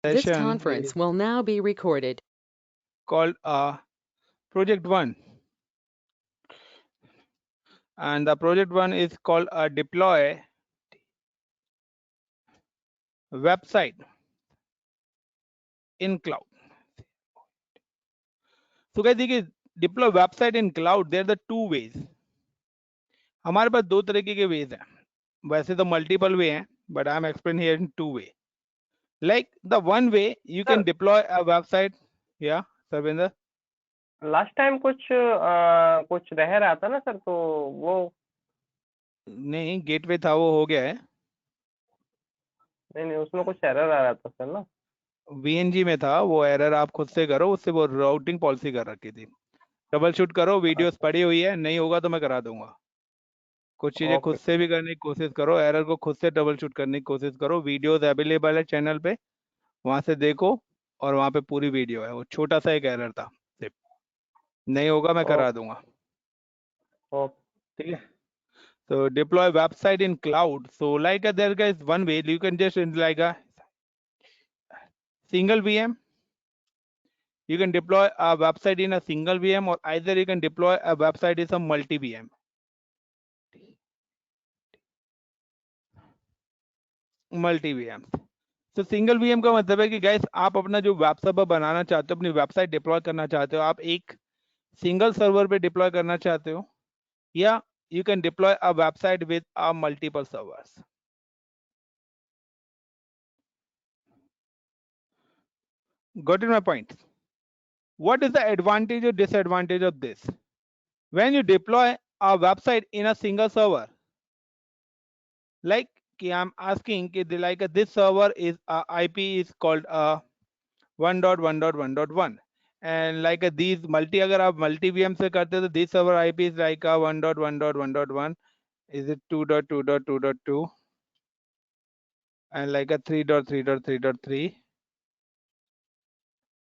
This session conference is will now be recorded. called Project 1, and the Project 1 is called Deploy Website in Cloud. So guys, देखिए deploy website in cloud, there are the two ways. हमारे पास दो तरीके के ways हैं. वैसे तो multiple way हैं, but I'm explaining here in two way. Like the one way you can Sir. deploy a website. Yeah, Sarvinder. Last time कुछ रह रहा था ना सर, तो वो नहीं, गेटवे था, वो हो गया है. नहीं उसमें कुछ एरर आ रहा था सर ना. VNG में था वो एरर, आप खुद से करो, उससे वो राउटिंग पॉलिसी कर रखी थी. डबल शूट करो, वीडियोस पड़ी हुई है, नहीं होगा तो मैं करा दूंगा. कुछ चीजें खुद से भी करने की कोशिश करो, एरर को खुद से डबल शूट करने की कोशिश करो. वीडियोस अवेलेबल है चैनल पे, वहां से देखो, और वहां पे पूरी वीडियो है. वो छोटा सा एक एरर था सिर्फ, नहीं होगा मैं करा दूंगा. ठीक है. So deploy website in cloud. So like there is one way you can just like a single VM. You can deploy a website in a single VM, or either you can deploy a website in some multi VM. Multi VM. तो single VM का मतलब है कि guys आप अपना जो web server बनाना चाहते हो, अपनी वेबसाइट डिप्लॉय करना चाहते हो, आप एक सिंगल सर्वर पे डिप्लॉय करना चाहते हो, या you can deploy a website with multiple servers. Got it my point? What is the advantage or disadvantage of this? When you deploy a website in a single server, like I'm asking like this server is IP is called 1.1.1.1, and like these multi, अगर आप multi VM से करते हो तो this server IP is like 1.1.1.1, is it 2.2.2.2, and like a 3.3.3.3,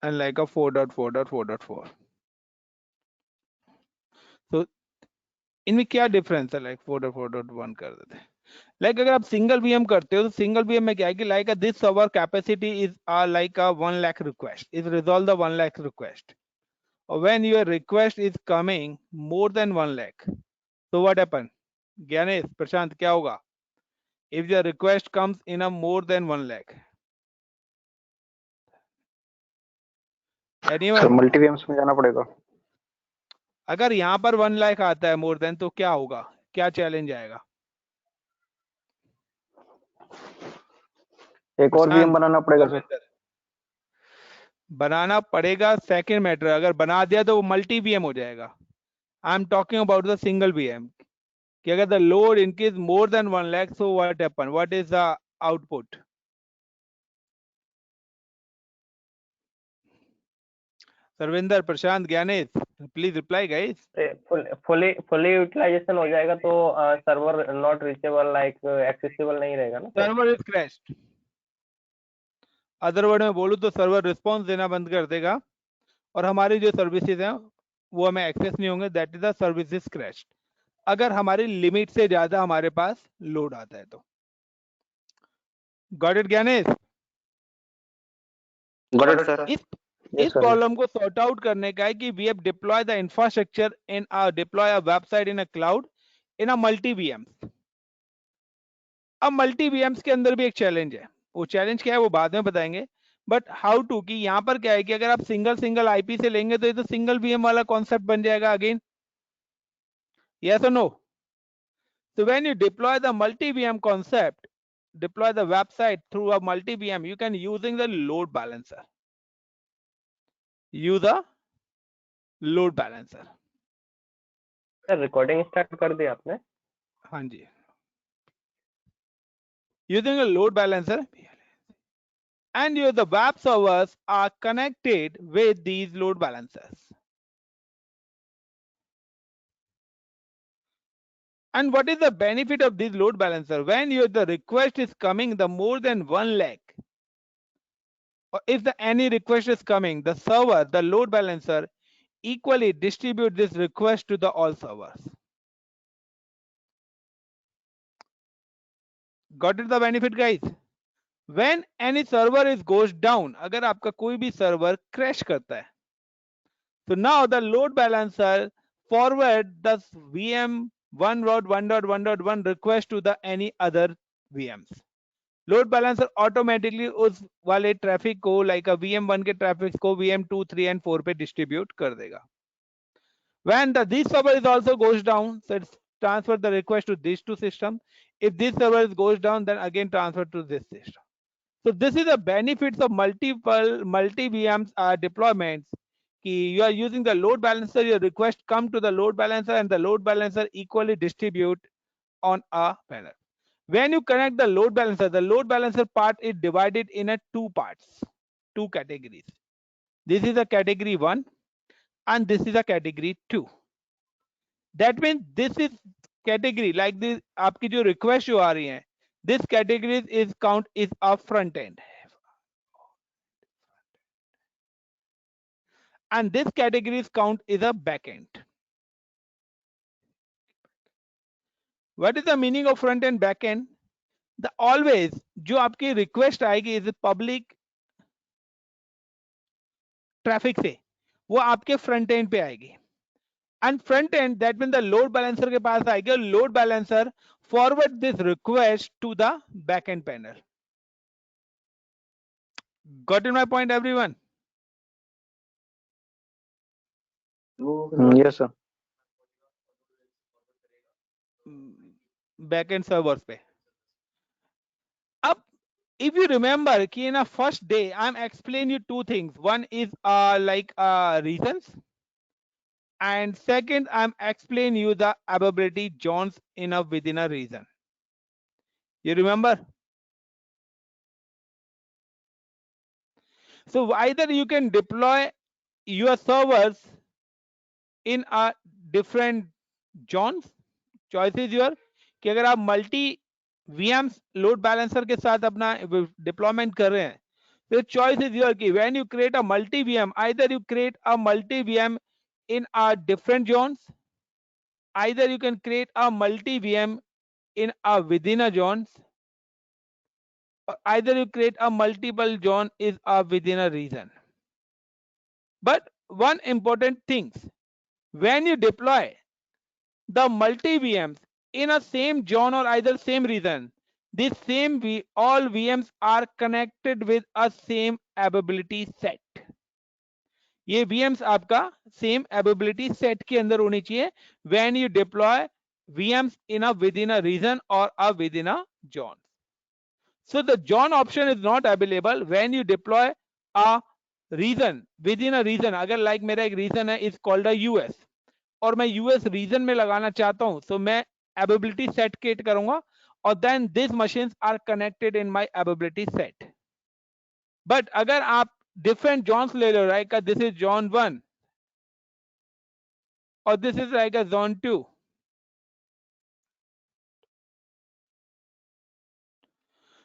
and like a 4.4.4.4. So इनमें क्या difference है? Like 4.4.1 कर देते हैं. लाइक अगर आप सिंगल वीएम करते हो तो सिंगल वीएम में क्या है कि like this server capacity is like 1 lakh request, is resolve the 1 lakh request. और when your request is coming more than 1 lakh, so what happen? Gyanesh, Prashant, क्या होगा if your request comes in a more than 1 lakh? Sir multi VMs में जाना पड़ेगा. अगर यहाँ पर 1 लाख आता है मोर देन, तो क्या होगा, क्या चैलेंज आएगा? एक और वीएम बनाना पड़ेगा सर. बनाना पड़ेगा सेकंड मैटर, अगर बना दिया तो वो मल्टी वीएम हो जाएगा. I am talking about the single VM. कि अगर the load increase more than 1 lakh, so what happen, what is the output? Sarvinder, Prashant, Gyanesh, please reply guys. Fully utilization हो जाएगा तो server not reachable, like accessible नहीं रहेगा ना. Server is crashed. Other word में बोलूं तो सर्वर रिस्पांस देना बंद कर देगा, और हमारी जो सर्विसेज हैं वो हमें एक्सेस नहीं होंगे. That is the service is crashed. अगर हमारी लिमिट से ज्यादा हमारे पास लोड आता है तो. Got it Gyanesh? Got it sir. इस प्रॉब्लम को सॉर्ट आउट करने का है कि we have deploy the infrastructure in deploy a website in a cloud in a multi VMs. अब मल्टी वीएम्स के अंदर भी एक चैलेंज है. वो चैलेंज क्या है वो बाद में बताएंगे, बट हाउ टू, कि यहाँ पर क्या है कि अगर आप सिंगल सिंगल आईपी से लेंगे तो ये तो सिंगल वीएम वाला कॉन्सेप्ट बन जाएगा अगेन. यस और no? So when you deploy the multi-VM concept, deploy the website through a multi-VM, you can using the load balancer. Use a load balancer. Sir recording start कर दी आपने? हाँ जी. Using a load balancer, and the web servers are connected with these load balancers. And what is the benefit of this load balancer? When the request is coming the more than 1 lakh, or if any request is coming, the server, the load balancer equally distribute this request to the all servers. Got it the benefit, guys? when any server is goes down, अगर आपका कोई भी server crash करता है, so now the load balancer forward the VM 1.1.1.1 request to the any other VMs. Load balancer automatically उस वाले traffic को like VM1 के ट्रैफिक को VM2, 3 and 4 पे डिस्ट्रीब्यूट कर देगा. When this server is also goes down, so it's transfer the request to these two systems. If this server goes down, then again transfer to this system. So this is the benefits of multi VMs deployments. You are using the load balancer, your request come to the load balancer and the load balancer equally distribute on a panel. When you connect the load balancer part is divided in a two parts, two categories. This is a category 1 and this is a category 2. That means this is category like this, आपकी जो request जो आ रही है, this category is count is a front end and this category's count is a back end. What is the meaning of front end back end? The always जो आपकी request आएगी is public traffic से, वो आपके front end पे आएगी. And front end, that means the load balancer के पास आएगी और load balancer forward this request to the backend panel. Got in my point, everyone? Yes sir. Backend servers पे. Up, if you remember कि in a first day I'm explaining you two things. One is like reasons, and second I'm explaining you the availability zones in a within a region. You remember? So either you can deploy your servers in a different zones, choice is your कि अगर आप multi VMs load balancer के साथ अपना deployment कर रहे हैं, तो चॉइस इज योर की when you create a multi VM, either you create a multi VM in a different zones, either you can create a multi VM in a within a zones, or either you create a multiple zone is a within a region. But one important thing, when you deploy the multi VMs in a same zone or either same region, this same all VMs are connected with a same availability set. ये VMs आपका same availability set के अंदर होनी चाहिए when you deploy VMs in a within a region or a within a zone. So the zone option is not available when you deploy a region within a region. अगर like मेरा एक region है is called a US और मैं US reason में लगाना चाहता हूं, तो मैं अवेलेबिलिटी सेट क्रिएट करूंगा और then this machines are connected in my availability set. But अगर आप डिफरेंट जोन्स ले लो, राइट, दिस इज जोन 1 और this is like a zone 2,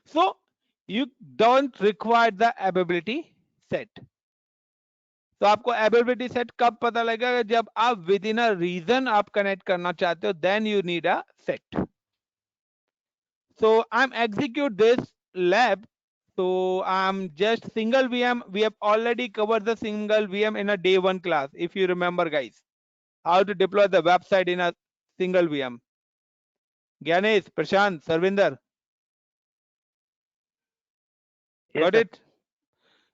so you don't require the availability set. तो आपको availability set कब पता लगेगा? जब आप विद इन अ रीजन आप कनेक्ट करना चाहते हो, then you need a set. So I'm execute this lab. So I'm just single VM. We have already covered the single VM in a day 1 class, if you remember, guys, how to deploy the website in a single VM. Gyanesh, Prashant, Sarvinder, Yes, got sir. it?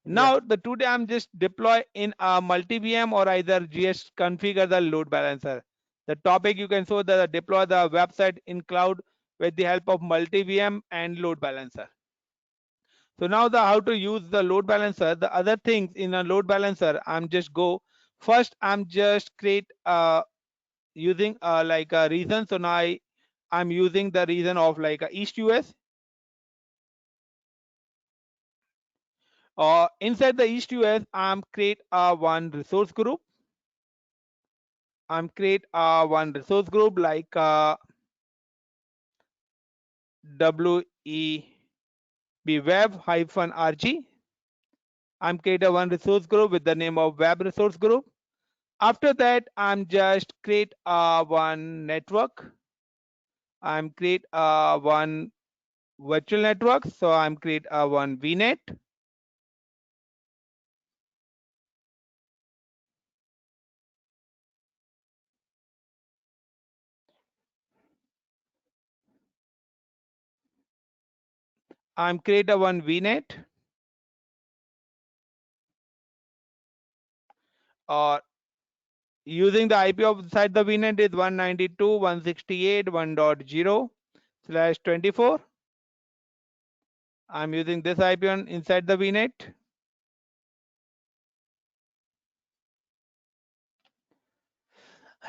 Now the today I'm just deploy in a multi VM or either just configure the load balancer. The topic you can show the deploy the website in cloud with the help of multi VM and load balancer. So now the how to use the load balancer, the other things in a load balancer, I'm just go first, I'm just create using like a region. So now I'm using the region of like a East US. Inside the East US, I'm create one resource group. I'm create one resource group like WEB web-rg. I'm create a one resource group with the name of web resource group. After that, I'm just create one network. I'm create one virtual network. So I'm create a one VNet. I'm create a one VNet, or using the IP of inside the VNet is 192.168.1.0/24. I'm using this IP on inside the VNet.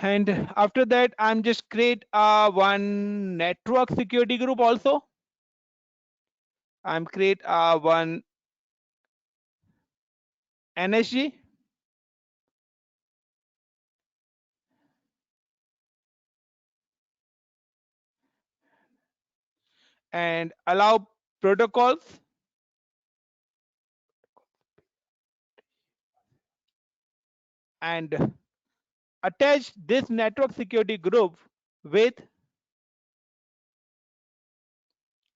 And after that, I'm just create a one network security group also. I'm create a one NSG, and allow protocols, and attach this network security group with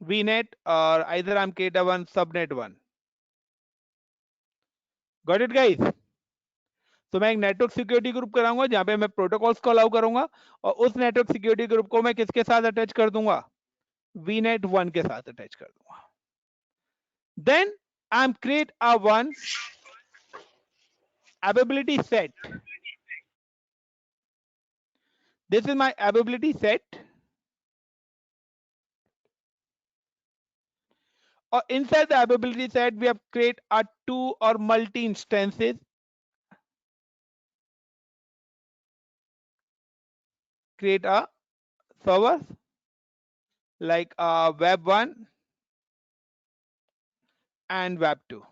VNet, or either I'm create a one subnet one. Got it guys? तो मैं एक network security group कराऊंगा जहां पे मैं protocols को allow करूंगा, और उस नेटवर्क सिक्योरिटी ग्रुप को मैं किसके साथ अटैच कर दूंगा? VNet 1 के साथ अटैच कर दूंगा. Then I'm create a one availability set. This is my availability set. Or inside the availability set, we have create a two or multi instances. Create a server like web 1 and web 2.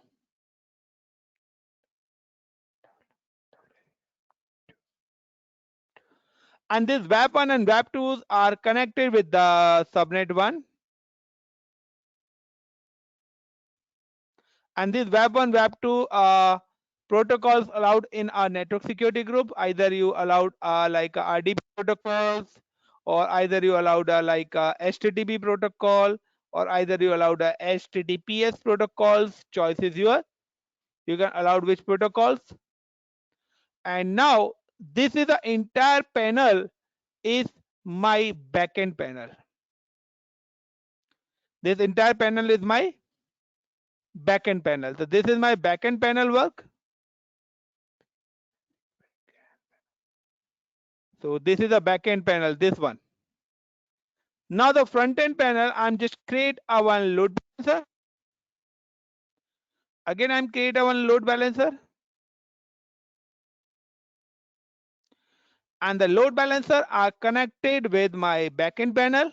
And this web 1 and web 2 are connected with the subnet 1. And this web 1, web 2 protocols allowed in our network security group. Either you allowed like RDP protocols, or either you allowed like HTTP protocol, or either you allowed HTTPS protocols. Choice is yours. You can allow which protocols. And now this is the entire panel is my backend panel. This entire panel is my backend panel. So this is my backend panel work. So this is a backend panel, this one. Now the front end panel, I'm just create a one load balancer. Again, I'm create a one load balancer. And the load balancer are connected with my backend panel.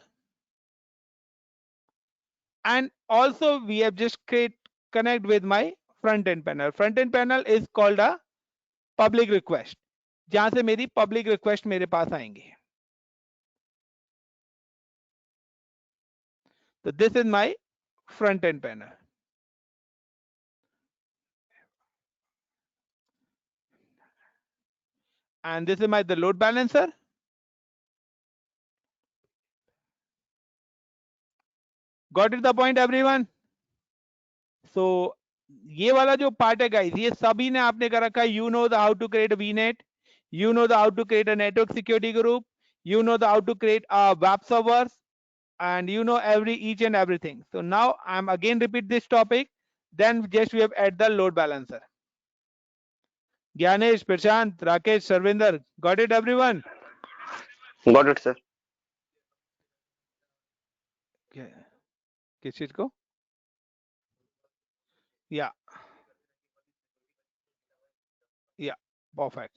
And also we have just connect with my front end panel. Front end panel is called a public request, जहां से मेरी public request मेरे पास आएंगे. So this is my front end panel. And this is my the load balancer. Got it the point everyone? So ये वाला जो part है guys, ये सभी ने आपने कर रखा है. You know the how to create a VNet, you know the how to create a network security group, you know the how to create a web servers, and you know each and everything. So now I'm again repeat this topic, then just we have add the load balancer. Gyanesh, Prashant, Rakesh, Sarvinder, got it everyone? Got it, sir. किस चीज को? Yeah, perfect.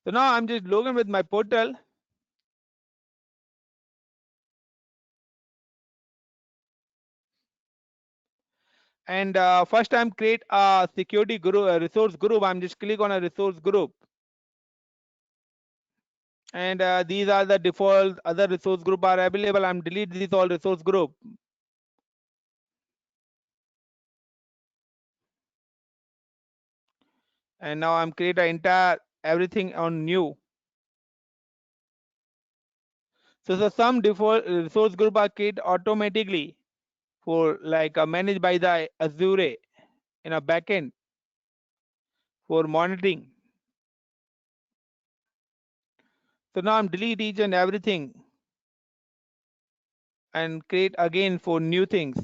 So now I'm just logging with my portal. And first I'm create a security group, a resource group. I'm just click on a resource group. And these are the default other resource group are available. I'm delete these all resource group. And now I'm create a entire everything on new. So some default resource group are created automatically for like managed by the Azure in a backend for monitoring. So now I'm delete each and everything and create again for new things.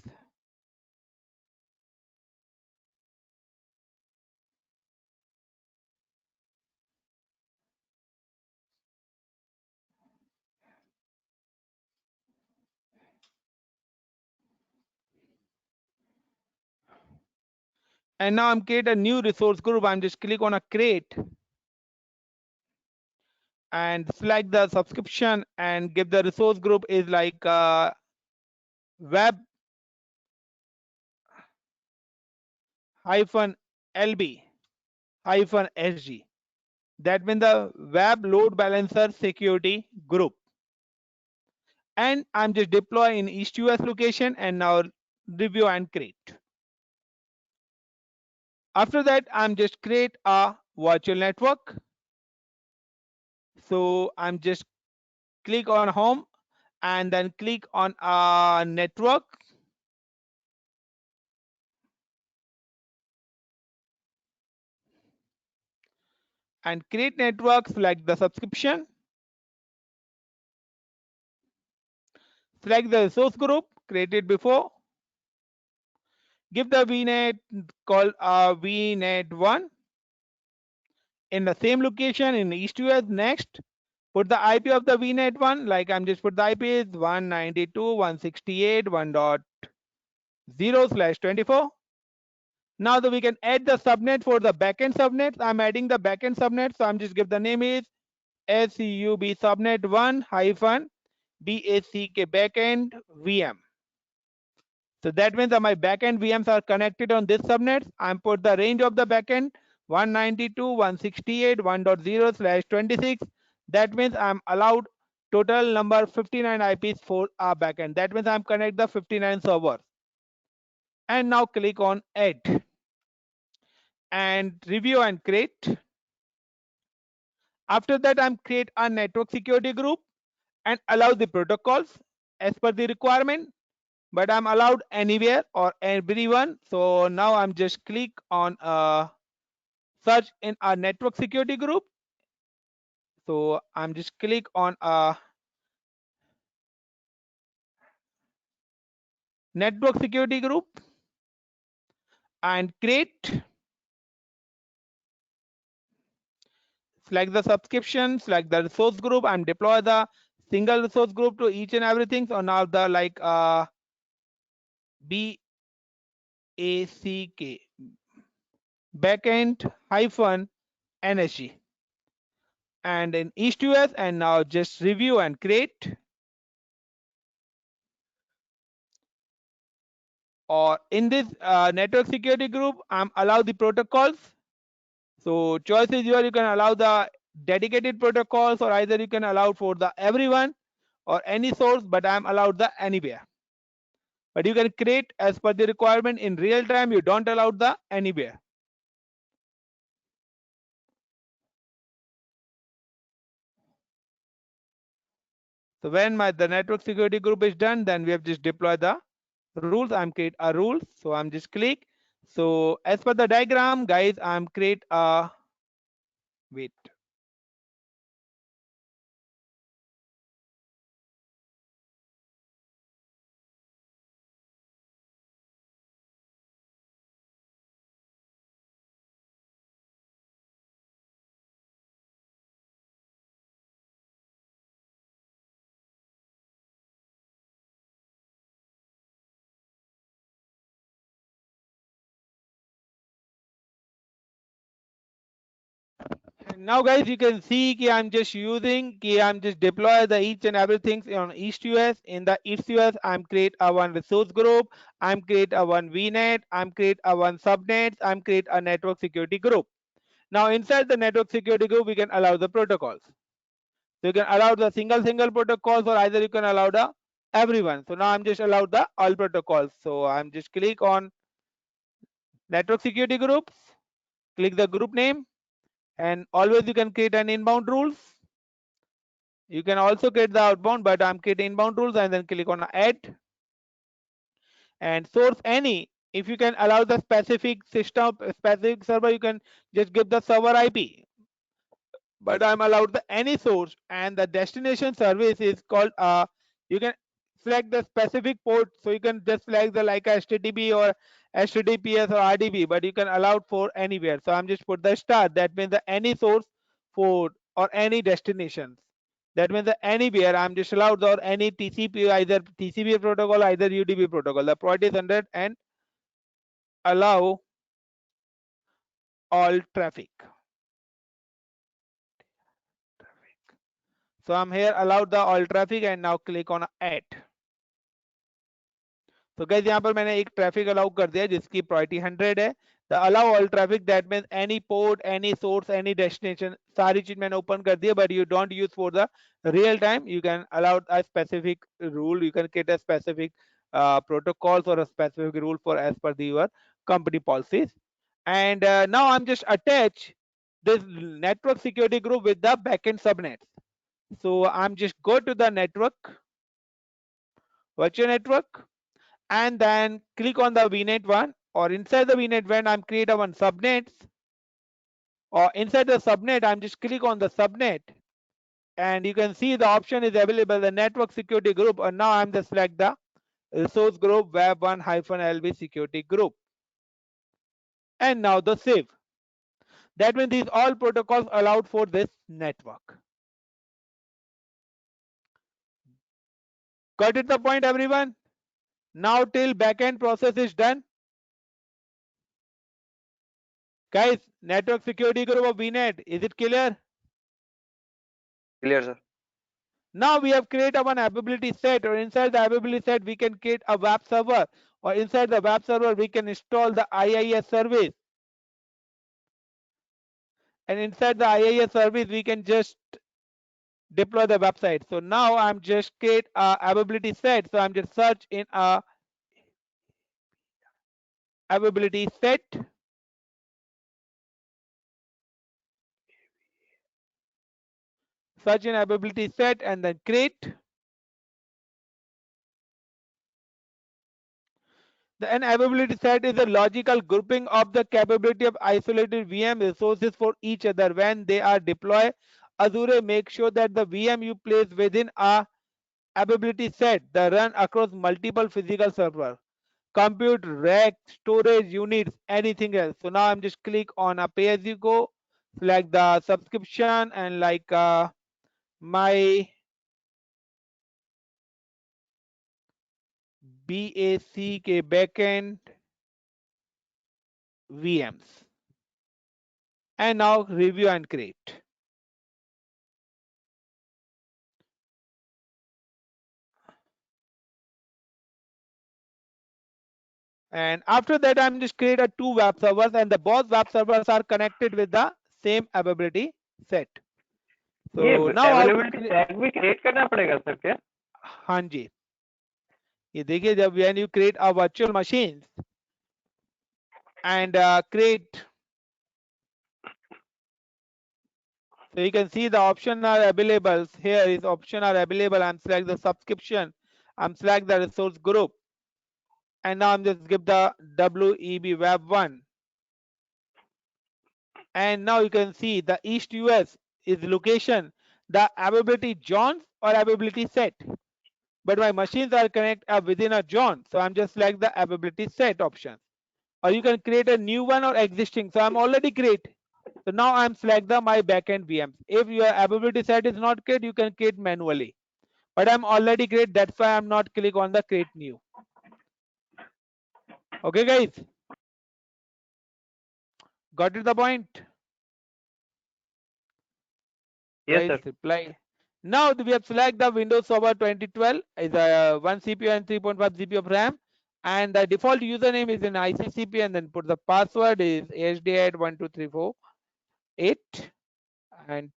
And now I'm create a new resource group. I'm just click on a create and select the subscription and give the resource group is like web hyphen lb hyphen sg. That means the web load balancer security group. And I'm just deploy in EastUS location and now review and create. After that, I'm just create a virtual network. So I'm just click on home and then click on a network. And create network, select the subscription. Select the resource group created before. Give the VNet called VNet1 in the same location in EastUS. Next, put the IP of the VNet1, like I'm just put the IP is 192.168.1.0/24. Now that we can add the subnet for the backend subnet. I'm adding the backend subnet, so I'm just give the name is SUB subnet 1 hyphen DACK backend VM. So that means that my backend VMs are connected on this subnet. I'm put the range of the backend 192.168.1.0/26. That means I'm allowed total number 59 IPs for our backend. That means I'm connect the 59 servers. And now click on add and review and create. After that, I'm create a network security group and allow the protocols as per the requirement, but I'm allowed anywhere or everyone. So now I'm just click on search in our network security group. So I'm just click on a network security group and create. Select the subscription, select the resource group. I'm deploy the single resource group to each and everything. So now the like BACK backend hyphen NSG and in EastUS, and now just review and create. Or in this network security group, I'm allow the protocols. So choice is yours. You can allow the dedicated protocols, or either you can allow for the everyone or any source, but I'm allowed the anywhere. But you can create as per the requirement in real time. You don't allow the anywhere. So when the network security group is done, then we have just deployed the rules. I'm create a rules. So I'm just click. So as per the diagram, guys, I'm create a wait. Now guys, you can see I'm just using I'm just deploy the each and everything on EastUS. In the EastUS, I'm create a one resource group, I'm create a one VNet, I'm create a one subnet, I'm create a network security group. Now inside the network security group, we can allow the protocols. So you can allow the single protocols, or either you can allow the everyone. So now I'm just allowed the all protocols. So I'm just click on network security groups, click the group name, and always you can create an inbound rules. You can also create the outbound, but I'm creating inbound rules and then click on add. and source any. If you can allow the specific system, specific server, you can just give the server IP. But I'm allowed the any source, and the destination service is called you can select the specific port, so you can just select the like HTTP or HTTPS or RDP, but you can allow for anywhere. So I'm just put the star, that means the any source for or any destinations. That means the anywhere I'm just allowed, or any TCP, either TCP protocol, either UDP protocol. The priority is 100 and allow all traffic. So I'm here allowed the all traffic, and now click on add. तो guys यहाँ पर मैंने एक traffic allow कर दिया जिसकी priority 100 है. The allow all traffic, that means any port, any source, any destination, सारी चीज मैंने ओपन कर दिया. But you don't use for the real time. You can allow a specific rule, you can create a specific protocols or a specific rule for as per your company policies. And now I'm just attach this network security group with the backend subnets. So I'm just go to the network, virtual network, and then click on the VNet one, or inside the VNet one I'm create a one subnets, or inside the subnet I'm just click on the subnet, and you can see the option is available, the network security group, and now I'm just select the resource group web1-lb security group, and now the save. That means these all protocols allowed for this network. Got it the point, everyone? Now till backend process is done. Guys, network security group of VNet, is it clear? Clear, sir. Now we have created one availability set, or inside the availability set we can create a web server, or inside the web server we can install the IIS service, and inside the IIS service we can just deploy the website. So now I'm just create a availability set, so I'm just search in a availability set, search in availability set, and then create. The availability set is a logical grouping of the capability of isolated VM resources for each other when they are deployed. Azure makes sure that the VM you place within a availability set the run across multiple physical servers, compute, rack, storage units, anything else. So now I'm just click on a pay as you go, select the subscription, and like my BACK backend VMs, and now review and create. And after that I'm just create a 2 web servers, and the both web servers are connected with the same availability set. So now availability set भी create करना पड़ेगा sir क्या? हाँ जी, ये देखिए जब when you create a virtual machines and create, so you can see the option are available here. Is option are available. I'm select the subscription, I'm select the resource group, and now I'm just give the WEB web 1, and now you can see the East US is location, the availability zones or availability set, but my machines are connected within a zone, so I'm just select the availability set option. Or you can create a new one or existing, so I'm already create. So now I'm select the my backend VMs. If your availability set is not created, you can create manually, but I'm already create, that's why I'm not click on the create new. Okay guys, got it the point? Yes, Guys, sir. reply. Now we have select the Windows Server 2012 is a 1 CPU and 3.5 GB of RAM, and the default username is in ICCP, and then put the password is ASD@12348, and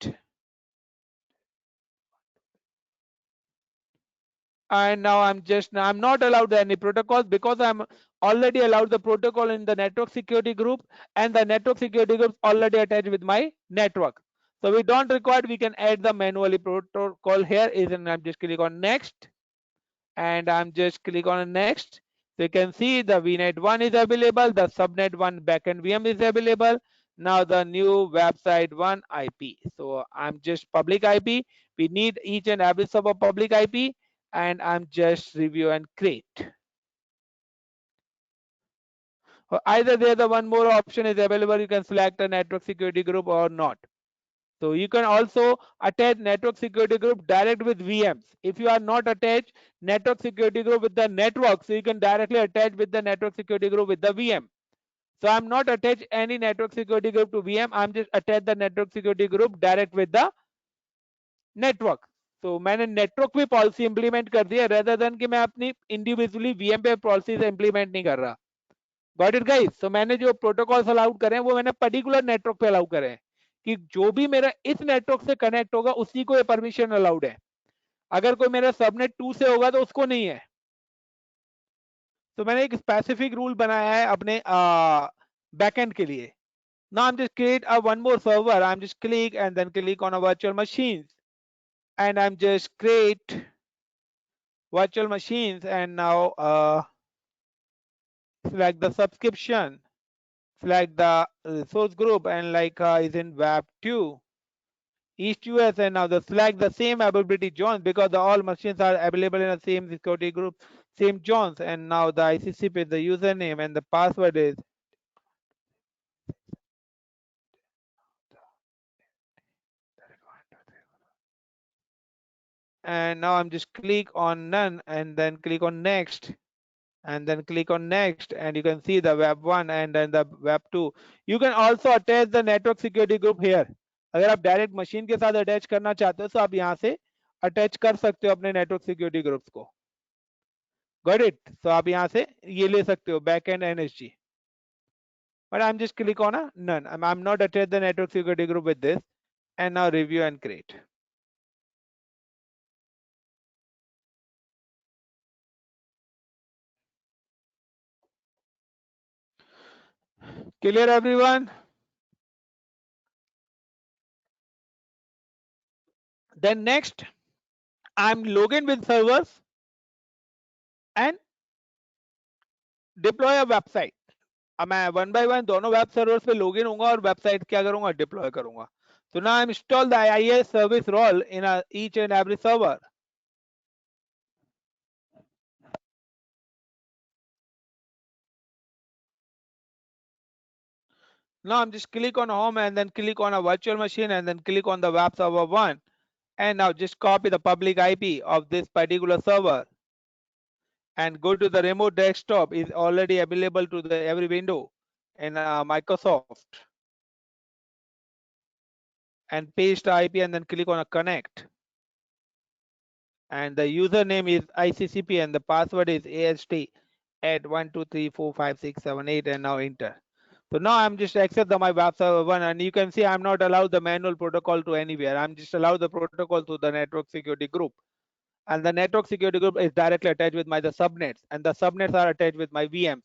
now I'm not allowed any protocols because I'm already allowed the protocol in the network security group, and the network security group already attached with my network. So we don't require, we can add the manually protocol here is, and I'm just click on next, and I'm just click on next. So you can see the VNet 1 is available, the subnet 1 backend VM is available. Now the new website 1 IP. So I'm just public IP. We need each and every sub of public IP, and I'm just review and create. Or either there the one more option is available, you can select a network security group or not. So you can also attach network security group direct with VMs. If you are not attached network security group with the network, so you can directly attach with the network security group with the VM. So I'm not attached any network security group to VM. I'm just attach the network security group direct with the network. So मैंने network पे policy implement कर दिया rather than कि मैं अपनी individually VM पे policies implement नहीं कर रहा. Got it guys? So मैंने जो protocols allowed करे हैं वो मैंने particular network पे allow करे हैं कि जो भी मेरा इस network से connect होगा उसी को ये permission allowed है. अगर कोई मेरा subnet 2 से होगा तो उसको नहीं है. तो मैंने एक specific rule बनाया है अपने backend के लिए. Now I'm just create a one more server. I'm just click and then click on a virtual machines, and I'm just create virtual machines, and now select the subscription, select the resource group, and like is in web 2 east US, and now the select the same availability zones because the all machines are available in the same security group, same zones, and now the ICCP is the username and the password is. And now I'm just click on none and then click on next and then click on next, and you can see the web 1 and then the web 2. You can also attach the network security group here. अगर आप direct machine के साथ attach करना चाहते हो तो आप यहाँ से अटैच कर सकते हो अपने नेटवर्क सिक्योरिटी ग्रुप्स को. Got it? सो आप यहाँ से ये ले सकते हो back end NSG. But I'm just click on a none. I'm not attached the network security group with this, and now review and create. Clear everyone? Then next, I'm login with servers and deploy a website. अब मैं one by one दोनों web servers पे login होऊंगा और website क्या करूंगा deploy करूंगा. So now I'm install the IIS service role in each and every server. Now I'm just click on home and then click on a virtual machine and then click on the web server 1, and now just copy the public IP of this particular server and go to the remote desktop is already available to the every window in Microsoft, and paste the IP and then click on a connect, and the username is ICCP and the password is AST at 1234567 and now enter. So now I'm just accept the my web server 1, and you can see I'm not allowed the manual protocol to anywhere. I'm just allowed the protocol to the network security group, and the network security group is directly attached with my the subnets, and the subnets are attached with my VMs.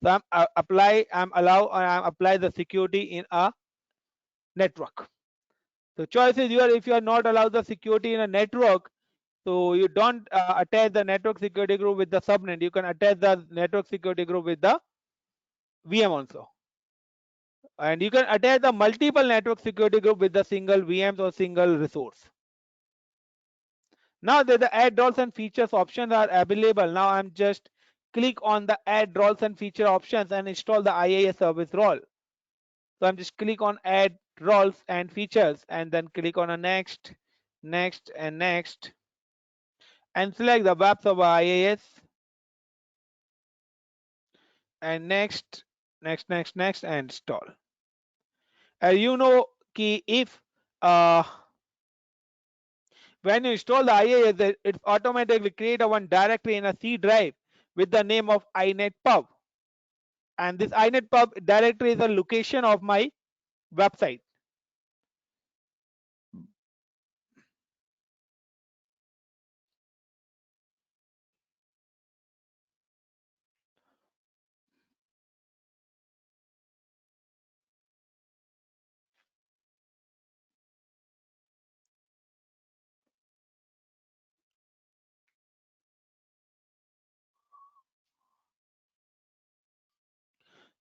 So I'm apply the security in a network. So choice is your, if you are not allowed the security in a network, so you don't attach the network security group with the subnet. You can attach the network security group with the VM also, and you can attach the multiple network security group with the single VMs or single resource. Now that the add roles and features options are available, now I'm just click on the add roles and feature options and install the IIS service role. So I'm just click on add roles and features and then click on a next, next, and next, and select the web server IIS, and next, next, next, next, and install. You know कि if when you install the IIS, it automatically create a one directory in a C drive with the name of inetpub, and this inetpub directory is the location of my website.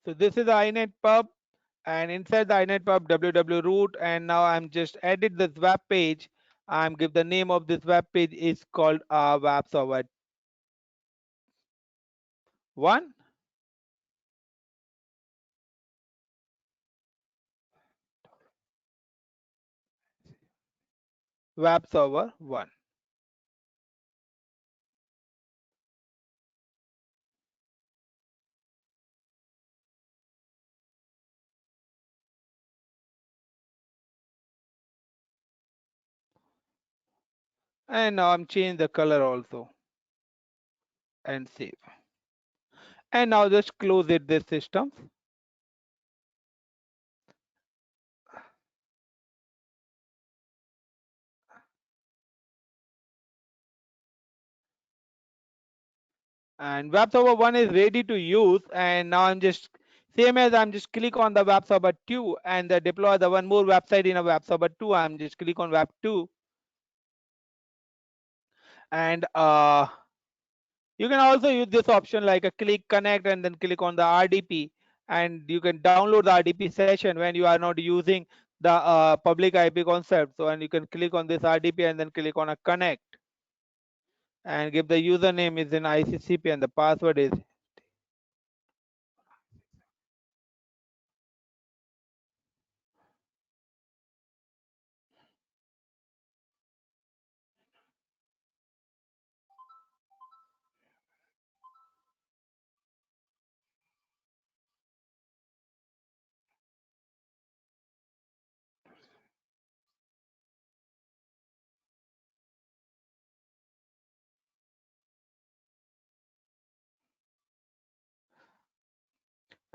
So this is the inet pub, and inside the inet pub www root, and now I'm just edit this web page. I'm give the name of this web page is called web server 1. Web server 1. And now I'm change the color also and save. And now just close it this system. And web server 1 is ready to use, and now I'm just same as I'm just click on the web server 2 and deploy the one more website in a web server 2. I'm just click on web 2, and you can also use this option like a click connect and then click on the RDP, and you can download the RDP session when you are not using the public IP concept. So and you can click on this RDP and then click on a connect and give the username is in ICCP and the password is.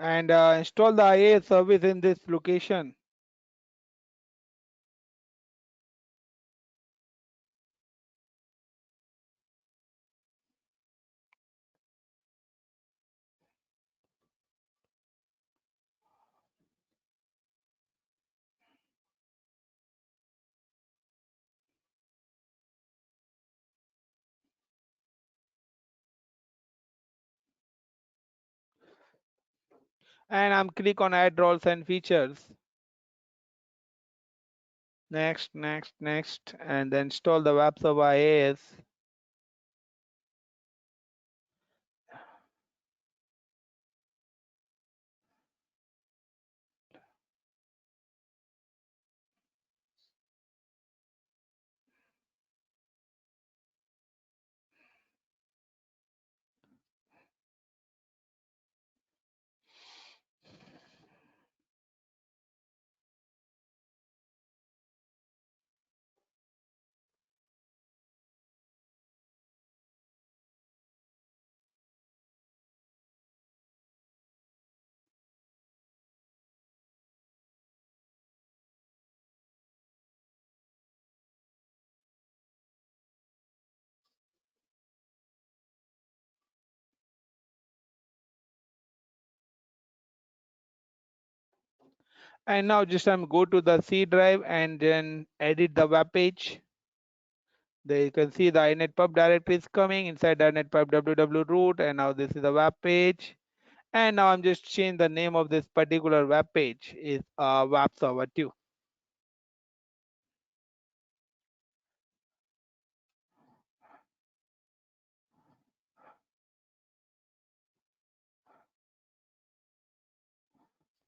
And install the IAS service in this location. And I'm click on add roles and features. Next, next, next, and then install the web server IAS. And now just I'm go to the C drive and then edit the web page. There you can see the inetpub directory is coming inside the inetpub www root, and now this is the web page. And now I'm just change the name of this particular web page is web server 2.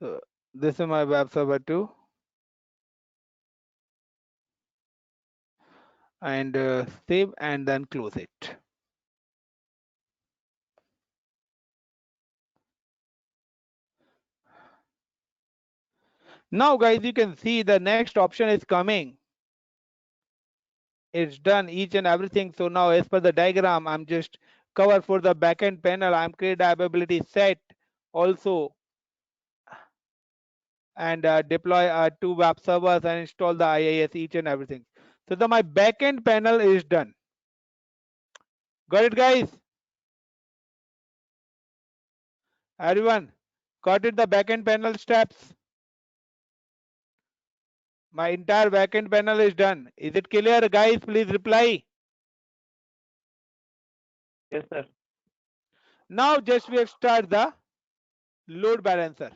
So this is my web server 2, and save and then close it. Now guys, you can see the next option is coming. It's done each and everything. So now as per the diagram, I'm just cover for the backend panel. I'm create availability set also, and deploy 2 web servers and install the IIS each and everything. So the my backend panel is done. Got it guys? Everyone got it, the backend panel steps? My entire backend panel is done. Is it clear guys? Please reply. Yes, sir. Now just we have start the load balancer.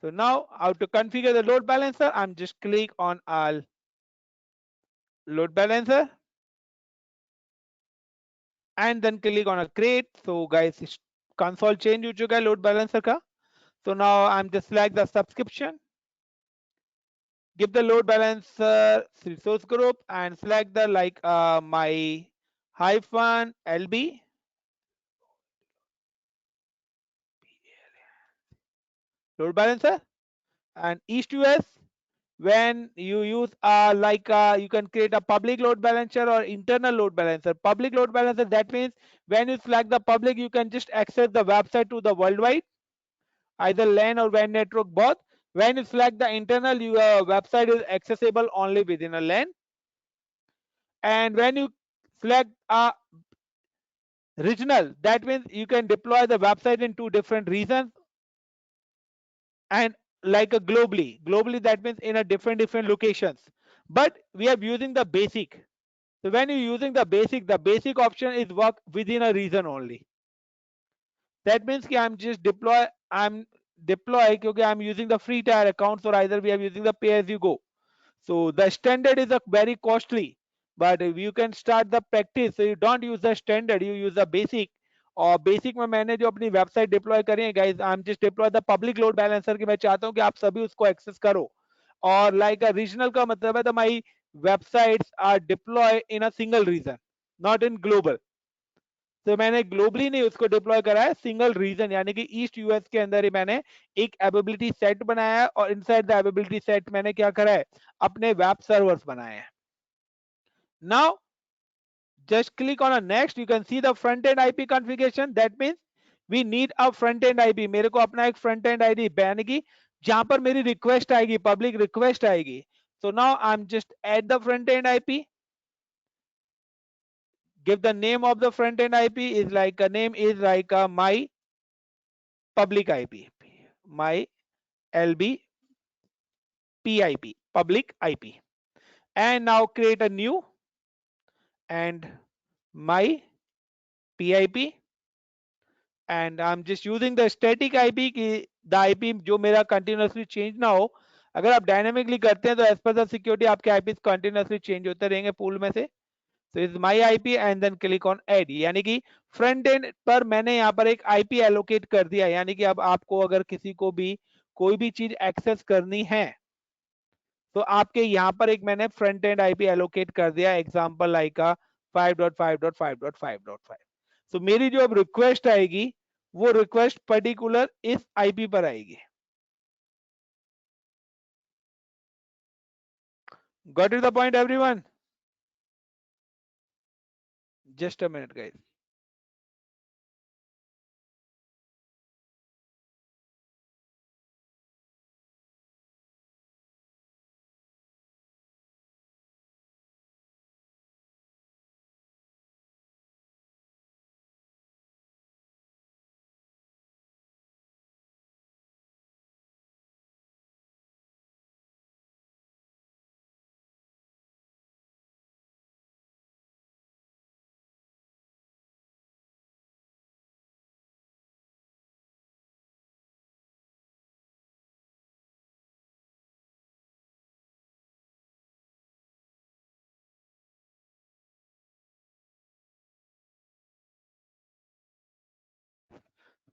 So now how to configure the load balancer? I'm just click on all load balancer and then click on a create. So guys, console change हो चुका है load balancer का. So now I'm just select the subscription, give the load balancer resource group and select the like my hyphen LB load balancer and east US. When you use you can create a public load balancer or internal load balancer. Public load balancer, that means when you select the public, you can just access the website to the worldwide, either LAN or WAN network both. When you select the internal, your website is accessible only within a LAN. And when you select a regional, that means you can deploy the website in two different regions. And like a globally that means in a different locations, but we are using the basic. So when you're using the basic option is work within a region only. That means कि I'm deploy because I'm using the free tier accounts, or either we are using the pay as you go. So the standard is a very costly, but if you can start the practice, so you don't use the standard, you use the basic. और basic में मैंने जो अपनी website deploy करी है guys, I am just deploy the public load balancer की मैं चाहता हूं कि आप सभी उसको एक्सेस करो. और लाइक अ रीजनल का मतलब है the my websites are deploy in a single region, not in global. तो मैंने ग्लोबली नहीं उसको डिप्लॉय करा है, सिंगल रीजन यानी कि ईस्ट यूएस के अंदर ही मैंने एक एबिलिटी सेट बनाया है, और इनसाइड द एबिलिटी सेट मैंने क्या करा है, अपने वेब सर्वर्स बनाए हैं. Now just click on a next, you can see the front end IP configuration. That means we need a front end IP. मेरे को अपना एक front end ID बनेगी जहां पर मेरी रिक्वेस्ट आएगी, पब्लिक रिक्वेस्ट आएगी. So now I'm just add the front end IP. Give the name of the front end IP is like a name is like a my public IP, my LB PIP, public IP. And now create a new and my PIP. And I'm just using the static IP की the IP जो मेरा continuously change ना हो. अगर आप dynamically करते हैं तो एज पर द सिक्योरिटी आपके IPs continuously चेंज होते रहेंगे पूल में से. So is my IP and then click on add, यानी कि फ्रंट एंड पर मैंने यहाँ पर एक IP एलोकेट कर दिया, यानी कि अब आपको अगर किसी को भी कोई भी चीज एक्सेस करनी है तो आपके यहाँ पर एक मैंने फ्रंट एंड IP एलोकेट कर दिया, एग्जांपल लाइक 5.5.5.5.5. सो मेरी जो अब रिक्वेस्ट आएगी वो रिक्वेस्ट पर्टिकुलर इस आईपी पर आएगी. Got it the point everyone? Just a minute guys.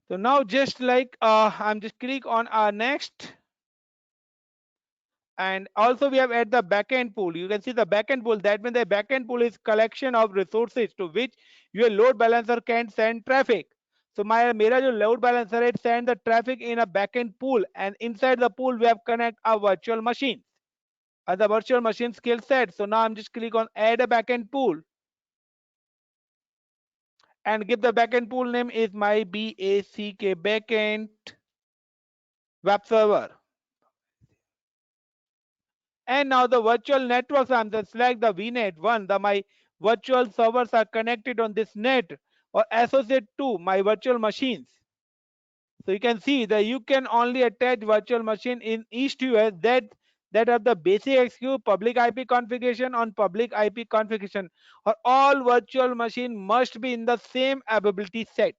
So now just like I'm just click on our next, and also we have at the backend pool. You can see the backend pool. That means the backend pool is collection of resources to which your load balancer can send traffic. So मेरा जो load balancer it send the traffic in a backend pool, and inside the pool we have connect a virtual machine as a virtual machine skill set. So now I'm just click on add a backend pool and give the backend pool name is my BACK backend web server. And now the virtual networks, I'm just select the VNet one. My virtual servers are connected on this net or associate to my virtual machines. So you can see that you can only attach virtual machine in each US that have the basic XQ public IP configuration on public IP configuration, or all virtual machine must be in the same availability set.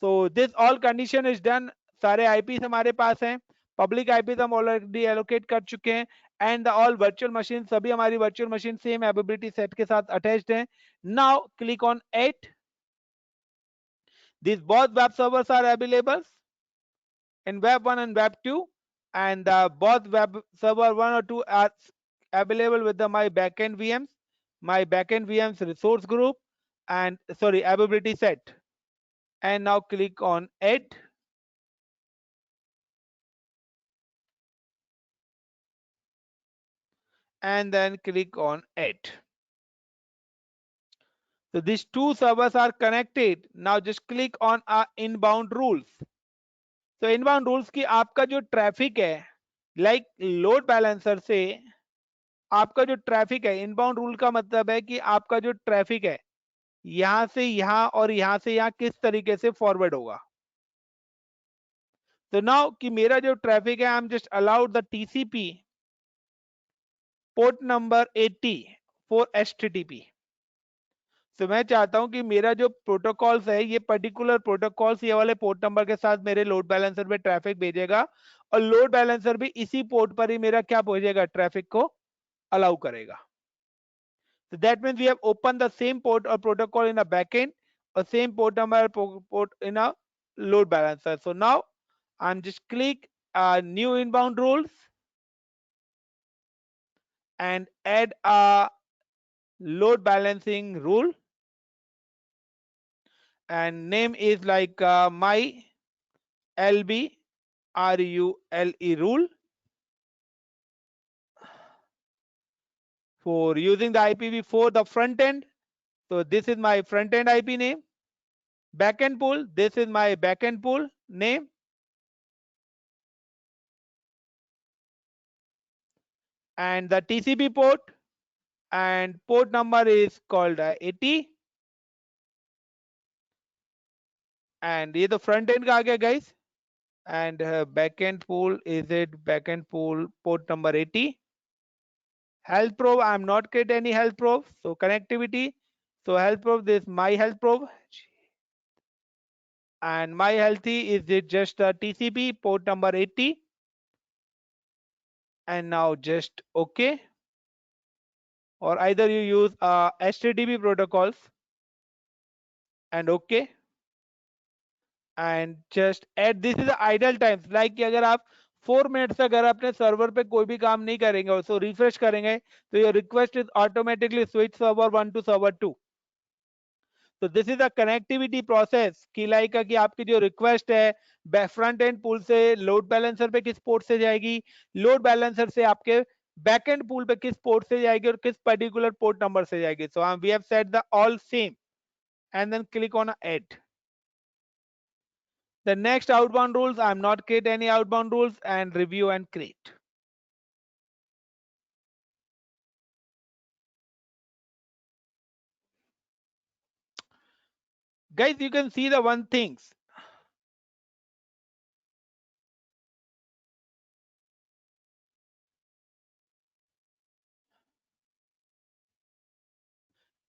So this all condition is done. सारे IPs हमारे पास हैं, public IPs हम already allocate कर चुके हैं, and the all virtual machine, सभी हमारी virtual machine same ability set के साथ अटैच्ड हैं. Now click on 8. These both web servers are available in web 1 and web 2, and both web server 1 or 2 are available with the my backend VMs, my backend VMs resource group, and sorry, availability set. And now click on add, and then click on add. So these two servers are connected. Now just click on inbound rules. So inbound rules की आपका जो traffic है, like load balancer से आपका जो traffic है, inbound rule का मतलब है कि आपका जो ट्रैफिक है यहां से यहां और यहां से यहां किस तरीके से फॉरवर्ड होगा. तो नाउ कि मेरा जो ट्रैफिक है, I am just allowed the TCP port number 80 for HTTP. तो मैं चाहता हूं कि मेरा जो प्रोटोकॉल्स है, ये पर्टिकुलर प्रोटोकॉल्स ये वाले पोर्ट नंबर के साथ मेरे लोड बैलेंसर पे ट्रैफिक भेजेगा, और लोड बैलेंसर भी इसी पोर्ट पर ही मेरा क्या भेजेगा, ट्रैफिक को अलाउ करेगा. So that means we have opened the same port or protocol in a backend, or same port number port in a load balancer. So now I'm just click new inbound rules and add a load balancing rule, and name is like my LB RULE rule for using the IPv4 the front end. So this is my front end IP name. Backend pool, this is my backend pool name. And the TCP port and port number is called 80. And ये तो front end का आ गया guys. And backend pool is it backend pool port number 80. Health probe, I'm not create any health probe. So connectivity. So health probe, this my health probe. And my healthy is it just a TCP port number 80. And now just okay. Or either you use HTTP protocols and okay. And just add this is the idle times, like कि अगर आप 4 minutes अगर अपने server पे कोई भी काम नहीं करेंगे और सो रिफ्रेश करेंगे तो your request is automatically switch server 1 to server 2. तो this is a connectivity process कि लाइक कि आपकी जो रिक्वेस्ट है फ्रंट एंड पूल से लोड बैलेंसर पे किस पोर्ट से जाएगी, लोड बैलेंसर से आपके बैक एंड पूल पे किस पोर्ट से जाएगी और किस पर्टिकुलर पोर्ट नंबर से जाएगी. So we have set the all same and then click on add. The next outbound rules, I'm not create any outbound rules, and review and create. Guys, you can see the one things.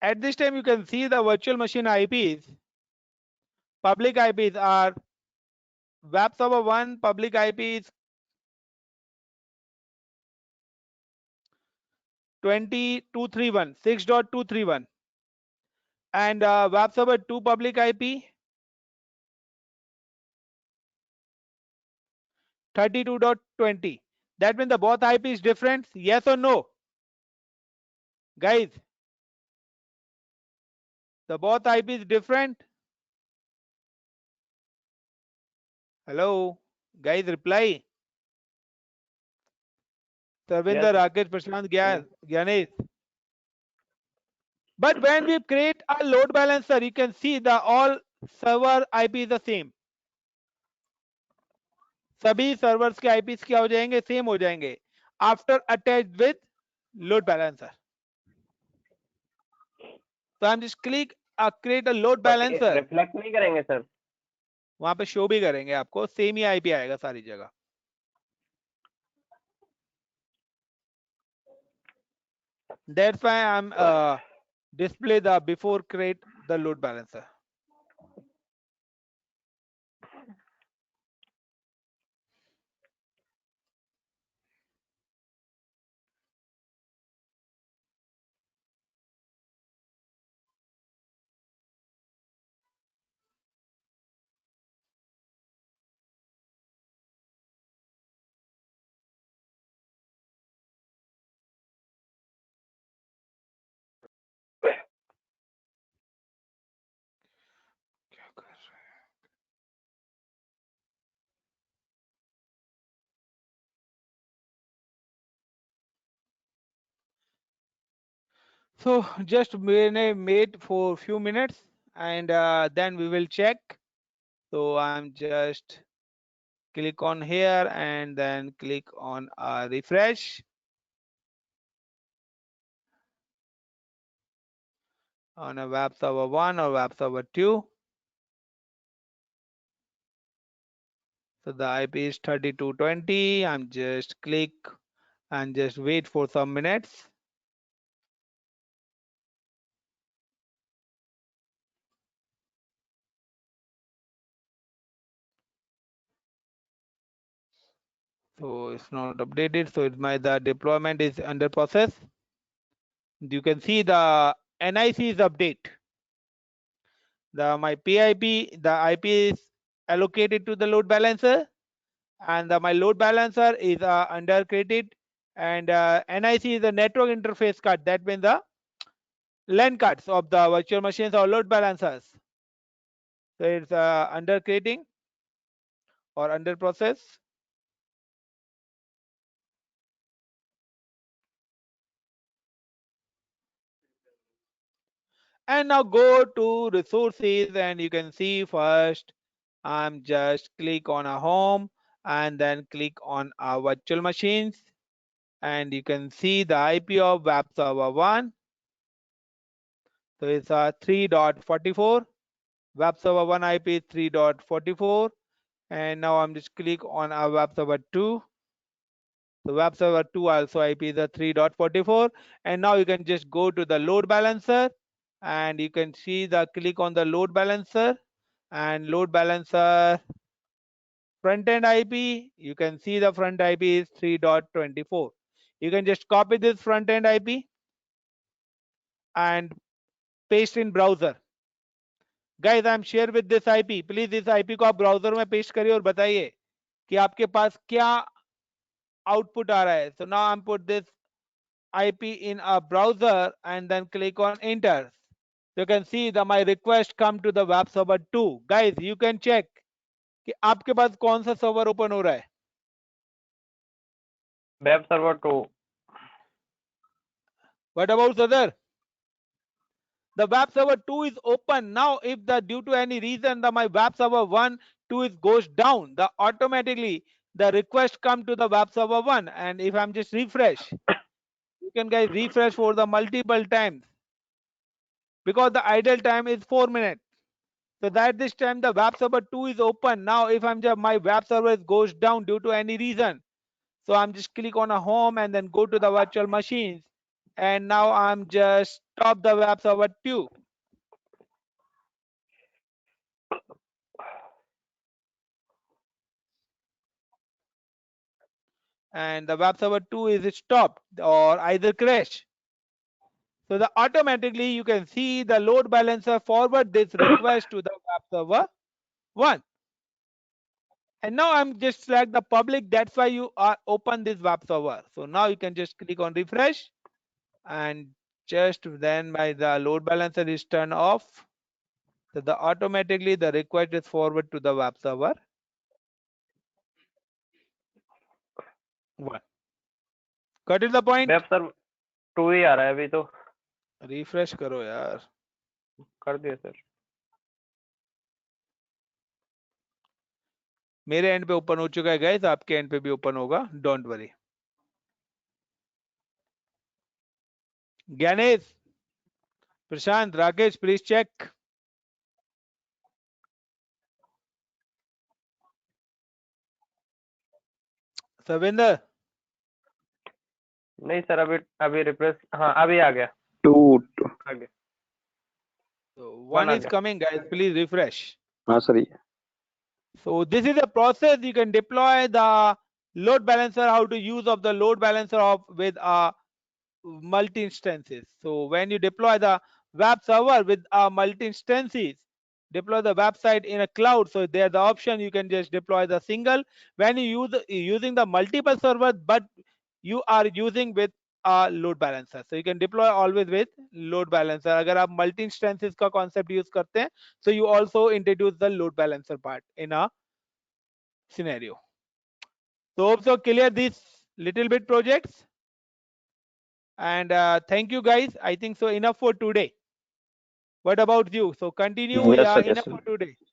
At this time, you can see the virtual machine IPs. Public IPs are web server 1, public IP is 2231, 6.231, and web server 2 public IP 32.20. That means the both IP is different. Yes or no, guys? The both IP is different. Hello, guys, reply. Sarvinder, Yes. Rakesh, Prashant, Gyanesh. But when we create a load balancer, you can see the all server IP is the same. सभी servers के eyepiece क्या हो जाएंगे, same हो जाएंगे after attached with load balancer. तो हम just click create a load balancer. Reflect नहीं करेंगे सर? वहां पे शो भी करेंगे आपको, सेम ही आईपी आएगा सारी जगह. That's why I'm display the before create the load balancer. So just wait for few minutes, and then we will check. So I'm just click on here and then click on refresh on a web server 1 or web server 2. So the IP is 3220. I'm just click and just wait for some minutes. So it's not updated. So the deployment is under process. You can see the NIC is update. My PIP, the IP is allocated to the load balancer, and my load balancer is under created, and NIC is the network interface card. That means the LAN cards of the virtual machines or load balancers. So it's under creating or under process. And now go to resources, and you can see first I'm just click on a home and then click on our virtual machines, and you can see the IP of web server 1. So it's 3.44. Web server 1 IP is 3.44, and now I'm just click on our web server 2. The web server 2 also IP is a 3.44, and now you can just go to the load balancer, and you can see the click on the load balancer, and load balancer front end IP. You can see the front IP is 3.24. You can just copy this front end IP and paste in browser. Guys, I'm share with this IP. Please इस IP को आप browser में paste करिए और बताइए कि आपके पास क्या आउटपुट आ रहा है. So now I'm put this IP in a browser and then click on enter. You can see that my request come to the web server 2. Guys, you can check कि आपके पास कौन सा सर्वर ओपन हो रहा है. Web server 2. What about other? The web server 2 is open. Now if the due to any reason my web server 1 2 is goes down, the automatically the request come to the web server 1, and if I'm just refresh, you can guys refresh for the multiple times because the idle time is 4 minutes. So that this time the web server 2 is open. Now if I'm just my web server goes down due to any reason, so I'm just click on a home and then go to the virtual machines, and now I'm just stop the web server 2. And the web server 2 is stopped or either crash. So the automatically you can see the load balancer forward this request to the web server 1. And now I'm just select the public. That's why you are open this web server. So now you can just click on refresh, and just then by the load balancer is turned off. So the automatically the request is forward to the web server 1. Got it the point? Web server 2 ही आ रहा है अभी तो. Refresh करो यार. कर दिया sir. मेरे and पे ओपन हो चुका है गाइस, आपके एंड पे भी ओपन होगा, don't worry. Gyanesh, Prashant, Rakesh, please check. Savinder. नहीं सर अभी रिफ्रेश. हाँ अभी आ गया. 2 आ गया. So one is coming guys, please refresh. हाँ sir. So this is a process. You can deploy the load balancer, how to use of the load balancer of with multi instances. So when you deploy the web server with multi instances, deploy the website in a cloud. So there's the option you can just deploy the single. When you use using the multiple servers, but you are using with a load balancer. So you can deploy always with load balancer. अगर आप multi instances का concept use करते हैं, so you also introduce the load balancer part in a scenario. So hope so clear these little bit projects. And thank you guys. I think so enough for today. What about you? So continue. Yes, Yeah, sir. Yes, enough sir. for today.